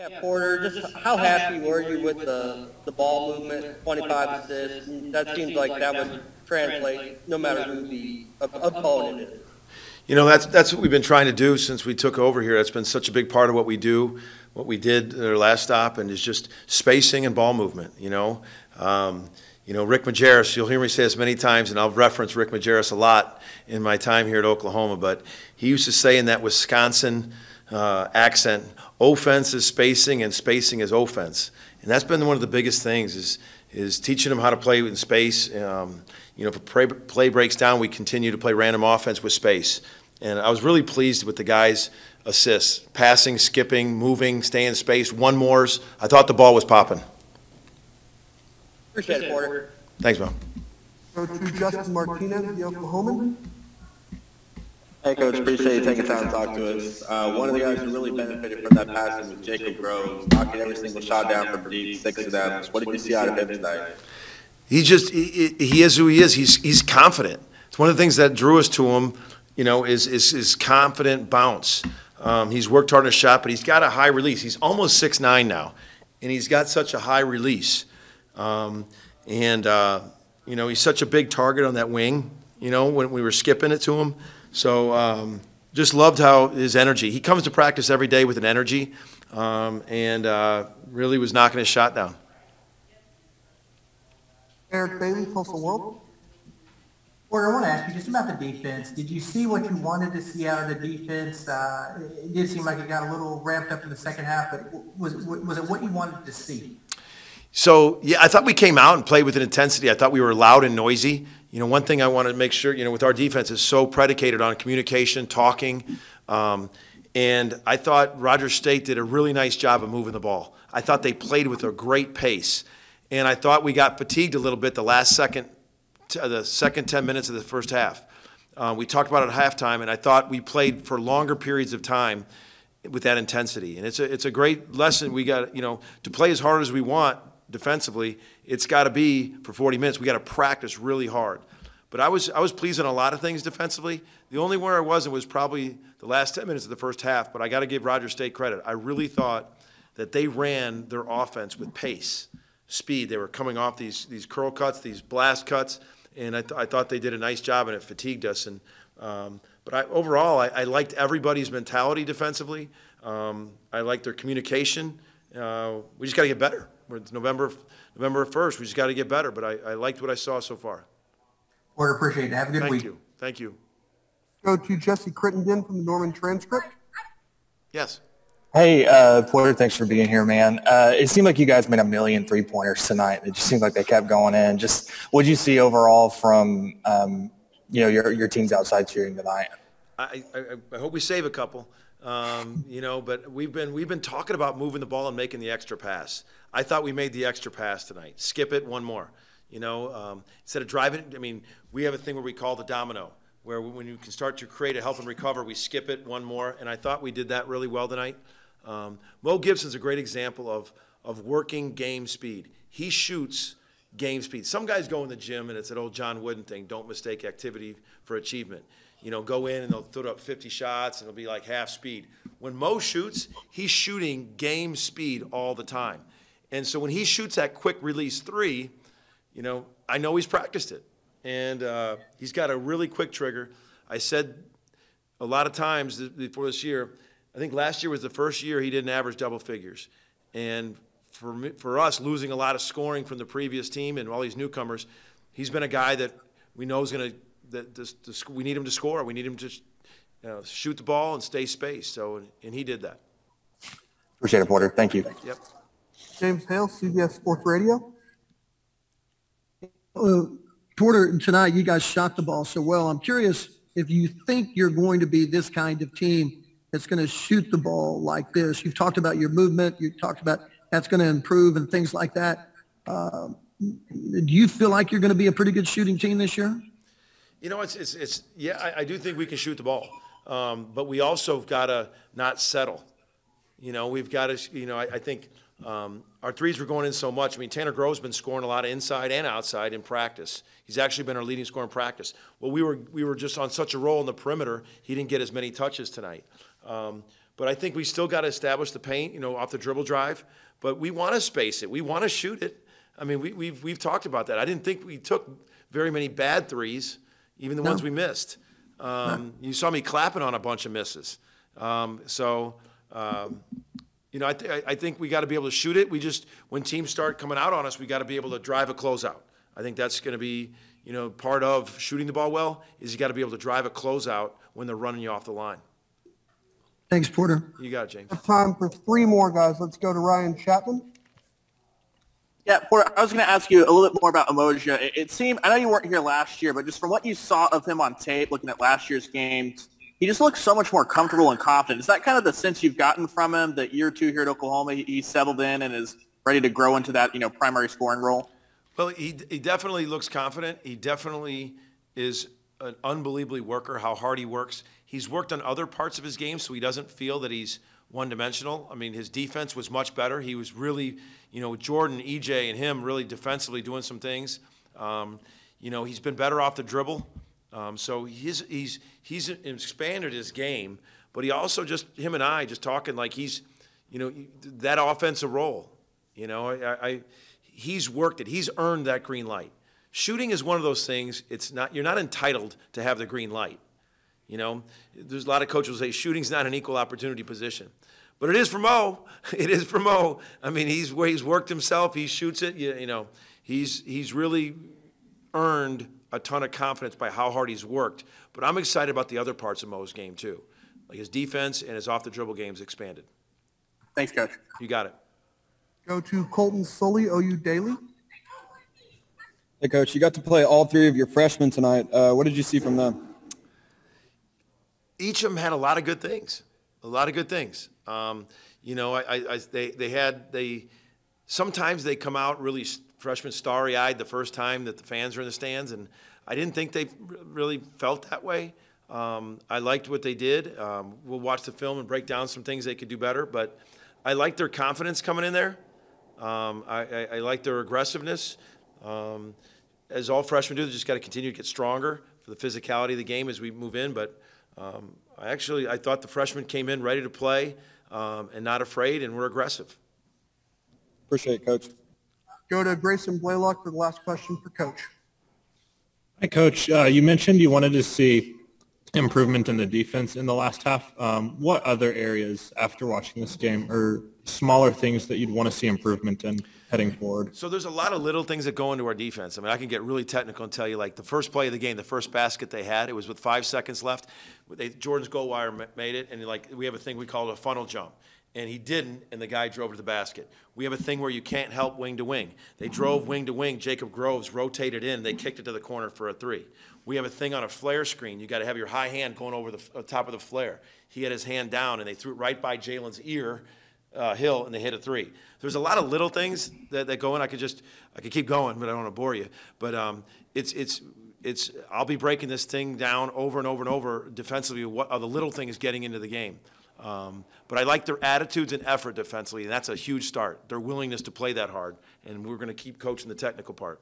Yeah, Porter, just how happy were you with the ball movement, 25 assists? And that seems like that would translate no matter who the opponent is. You know, that's what we've been trying to do since we took over here. That's been such a big part of what we do, what we did at our last stop, and is just spacing and ball movement, Rick Majerus, you'll hear me say this many times, and I'll reference Rick Majerus a lot in my time here at Oklahoma, but he used to say in that Wisconsin accent, offense is spacing and spacing is offense. And that's been one of the biggest things is teaching them how to play in space. If a play breaks down, we continue to play random offense with space. And I was really pleased with the guys' assists, passing, skipping, moving, staying in space, one mores. I thought the ball was popping. Appreciate it, Porter. Thanks, Mo. Go to Justin Martinez, the Oklahoman. Hey, Coach, appreciate you taking time to talk to us. One of the guys who really benefited from that passing was Jacob Groves, knocking every single shot down from deep, 6 of them. What did you see out of him tonight? He is who he is. He's confident. It's one of the things that drew us to him, is confident bounce. He's worked hard on his shot, but he's got a high release. He's almost 6'9" now, and he's got such a high release. He's such a big target on that wing, when we were skipping it to him. So just loved how his energy. He comes to practice every day with an energy and really was knocking his shot down. Eric Bailey, Postal World. Porter, I want to ask you just about the defense. Did you see what you wanted to see out of the defense? It did seem like it got a little ramped up in the second half, but was it what you wanted to see? So, yeah, I thought we came out and played with an intensity. I thought we were loud and noisy. One thing I wanted to make sure, with our defense is so predicated on communication, talking. And I thought Rogers State did a really nice job of moving the ball. I thought they played with a great pace. And I thought we got fatigued a little bit the second 10 minutes of the first half. We talked about it at halftime, and I thought we played for longer periods of time with that intensity. And it's a great lesson. We got, to play as hard as we want defensively, it's got to be for 40 minutes. We got to practice really hard. But I was pleased on a lot of things defensively. The only where I wasn't was probably the last 10 minutes of the first half, but I got to give Rogers State credit. I really thought that they ran their offense with pace, speed. They were coming off these curl cuts, these blast cuts, and I thought they did a nice job, and it fatigued us. Overall, I liked everybody's mentality defensively. I liked their communication. We just got to get better. It's November 1st. We just got to get better. But I liked what I saw so far. Porter, appreciate it. Have a good week. Thank you. Go to Jesse Crittenden from the Norman Transcript. Yes. Hey, Porter, thanks for being here, man. It seemed like you guys made 1 million three-pointers tonight. It just seemed like they kept going in. Just what did you see overall from your team's outside shooting tonight? I hope we save a couple. But we've been talking about moving the ball and making the extra pass. I thought we made the extra pass tonight. Skip it, one more. Instead of driving, we have a thing where we call the domino, where when you can start to create a help and recover, we skip it, one more. And I thought we did that really well tonight. Mo Gibson's a great example of working game speed. He shoots game speed. Some guys go in the gym, and it's an old John Wooden thing, don't mistake activity for achievement. Go in and they'll throw up 50 shots and it'll be like half speed. When Mo shoots, he's shooting game speed all the time. And so when he shoots that quick release three, I know he's practiced it. And he's got a really quick trigger. I said a lot of times before this year, I think last year was the first year he didn't average double figures. And for us, losing a lot of scoring from the previous team and all these newcomers, he's been a guy that we know is going to we need him to score. We need him to shoot the ball and stay spaced. So, and he did that. Appreciate it, Porter. Thank you. Yep. James Hale, CBS Sports Radio. Porter, tonight you guys shot the ball so well. I'm curious if you think you're going to be this kind of team that's going to shoot the ball like this. You've talked about your movement. You talked about that's going to improve and things like that. Do you feel like you're going to be a pretty good shooting team this year? I do think we can shoot the ball, but we also got to not settle. We've got to, I think our threes were going in so much. Tanner Grove's been scoring a lot of inside and outside in practice. He's actually been our leading scorer in practice. Well, we were just on such a roll in the perimeter, he didn't get as many touches tonight. But I think we still got to establish the paint, off the dribble drive. But we want to space it. We want to shoot it. I mean, we've talked about that. I didn't think we took very many bad threes, even the ones we missed. You saw me clapping on a bunch of misses. I think we got to be able to shoot it. When teams start coming out on us, we got to be able to drive a closeout. I think that's going to be, part of shooting the ball well is you got to be able to drive a closeout when they're running you off the line. Thanks, Porter. You got it, James. Time for 3 more guys. Let's go to Ryan Chapman. Yeah, Porter, I was going to ask you a little bit more about Moser. It seemed, I know you weren't here last year, but just from what you saw of him on tape, looking at last year's games, he just looks so much more comfortable and confident. Is that kind of the sense you've gotten from him, that year 2 here at Oklahoma, he's settled in and is ready to grow into that, primary scoring role? Well, he definitely looks confident. He definitely is an unbelievably worker, how hard he works. He's worked on other parts of his game, so he doesn't feel that he's one-dimensional. I mean, his defense was much better. He was really, with Jordan, EJ, and him really defensively doing some things. He's been better off the dribble. So he's expanded his game, but he also him and I just talking like he's, that offensive role. He's worked it. He's earned that green light. Shooting is one of those things. You're not entitled to have the green light. There's a lot of coaches who say shooting's not an equal opportunity position, but it is for Mo. It is for Mo. I mean, he's worked himself. He shoots it. He's really earned a ton of confidence by how hard he's worked. But I'm excited about the other parts of Mo's game too, like his defense and his off the dribble game's expanded. Thanks, Coach. You got it. Go to Colton Sully, OU Daily. Hey, Coach, you got to play all 3 of your freshmen tonight. What did you see from them? Each of them had a lot of good things. Sometimes they come out really freshmen starry-eyed the first time that the fans are in the stands, and I didn't think they really felt that way. I liked what they did. We'll watch the film and break down some things they could do better, but I liked their confidence coming in there. I like their aggressiveness. As all freshmen do, they just got to continue to get stronger for the physicality of the game as we move in. But I thought the freshmen came in ready to play and not afraid, and were aggressive. Appreciate it, Coach. Go to Grayson Blaylock for the last question for Coach. Hi, Coach. You mentioned you wanted to see improvement in the defense in the last half. What other areas, after watching this game, are smaller things that you'd want to see improvement in heading forward? So there's a lot of little things that go into our defense. I mean, I can get really technical and tell you, like the first play of the game, the first basket they had, it was with 5 seconds left. Jordan's goal wire made it, and we have a thing we call a funnel jump. And he didn't, and the guy drove to the basket. We have a thing where you can't help wing to wing. They drove wing to wing. Jacob Groves rotated in. They kicked it to the corner for a 3. We have a thing on a flare screen. You got to have your high hand going over the top of the flare. He had his hand down, and they threw it right by Jalen's ear, Hill, and they hit a 3. There's a lot of little things that go in. I could keep going, but I don't want to bore you. But I'll be breaking this thing down over and over and over defensively. What are the little things getting into the game? But I like their attitudes and effort defensively, and that's a huge start. Their willingness to play that hard, and we're going to keep coaching the technical part.